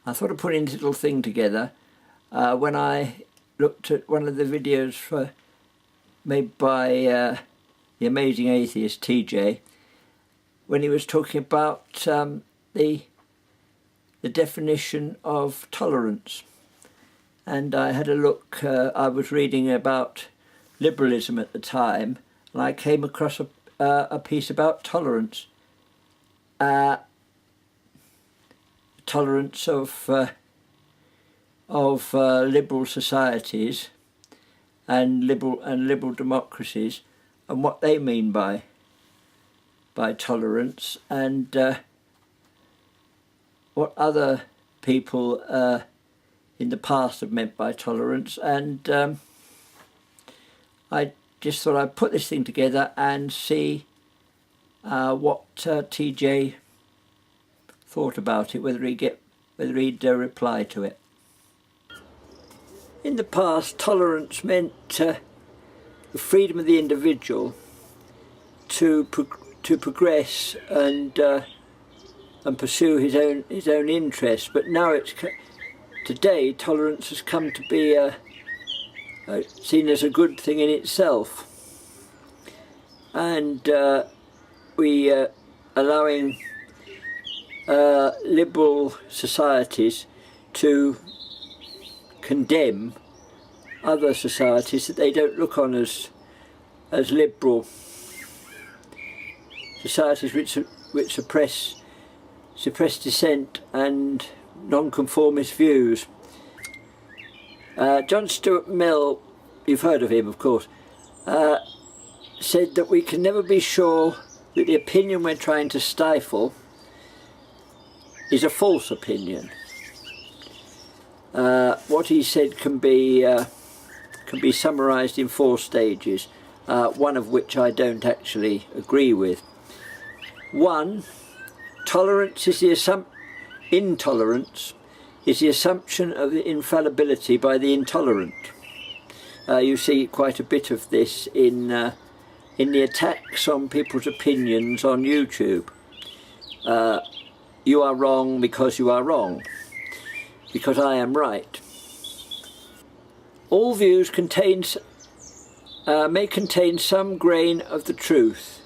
I thought of putting this little thing together when I looked at one of the videos made by the amazing atheist TJ, when he was talking about the definition of tolerance. And I had a look, I was reading about liberalism at the time, and I came across a piece about tolerance. Tolerance of liberal societies and liberal democracies, and what they mean by tolerance, and what other people in the past have meant by tolerance. And I just thought I'd put this thing together and see what TJ thought about it, whether he'd reply to it. In the past, tolerance meant the freedom of the individual to progress and pursue his own interests. But now today, tolerance has come to be seen as a good thing in itself, and we allowing liberal societies to condemn other societies that they don't look on as liberal, societies which suppress dissent and nonconformist views. John Stuart Mill, you've heard of him of course, said that we can never be sure that the opinion we're trying to stifle is a false opinion. What he said can be summarised in 4 stages, one of which I don't actually agree with. 1. Intolerance is the assumption of the infallibility by the intolerant. You see quite a bit of this in the attacks on people's opinions on YouTube. You are wrong because you are wrong, because I am right. All views may contain some grain of the truth,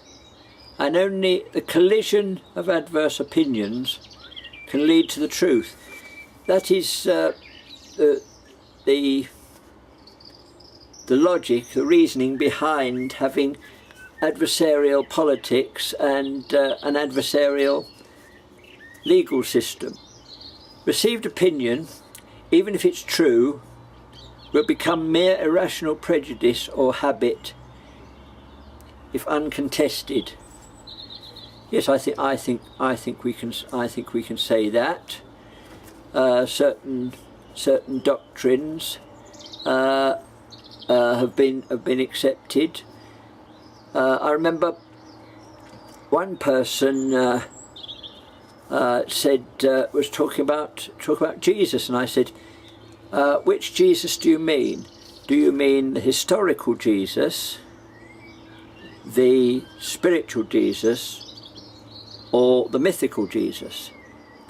and only the collision of adverse opinions can lead to the truth. That is the logic, the reasoning behind having adversarial politics and an adversarial legal system. Received opinion, even if it's true, will become mere irrational prejudice or habit if uncontested. Yes, I think we can say that. Certain doctrines have been accepted. I remember one person was talking about Jesus, and I said, which Jesus do you mean? Do you mean the historical Jesus, the spiritual Jesus, or the mythical Jesus?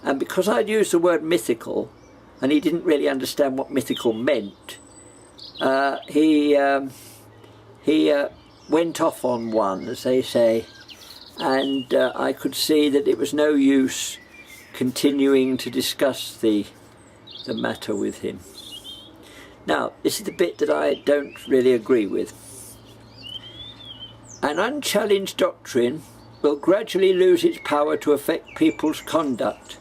And because I'd used the word mythical, and he didn't really understand what mythical meant, he went off on one, as they say, and I could see that it was no use continuing to discuss the matter with him. Now, this is the bit that I don't really agree with. An unchallenged doctrine will gradually lose its power to affect people's conduct.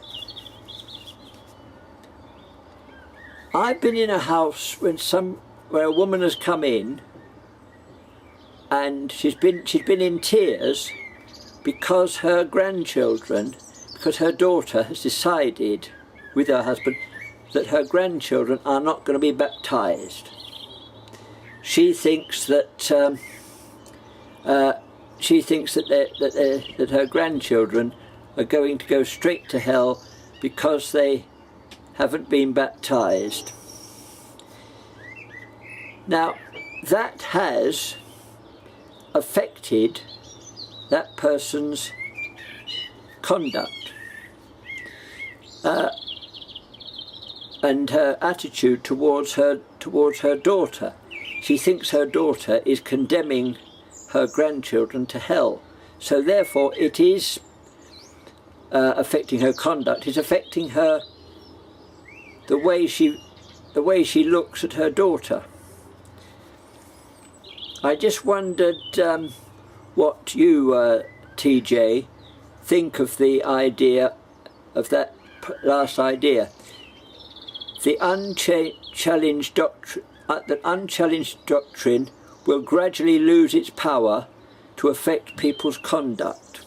I've been in a house where a woman has come in, and she's been in tears because her daughter has decided with her husband that her grandchildren are not going to be baptised. She thinks that her grandchildren are going to go straight to hell because they haven't been baptised. Now, that has affected that person's conduct. and her attitude towards her daughter. She thinks her daughter is condemning her grandchildren to hell. So therefore it is affecting her conduct. It's affecting her, the way she looks at her daughter. I just wondered what you, TJ, think of the idea of that last idea. The unchallenged doctrine will gradually lose its power to affect people's conduct.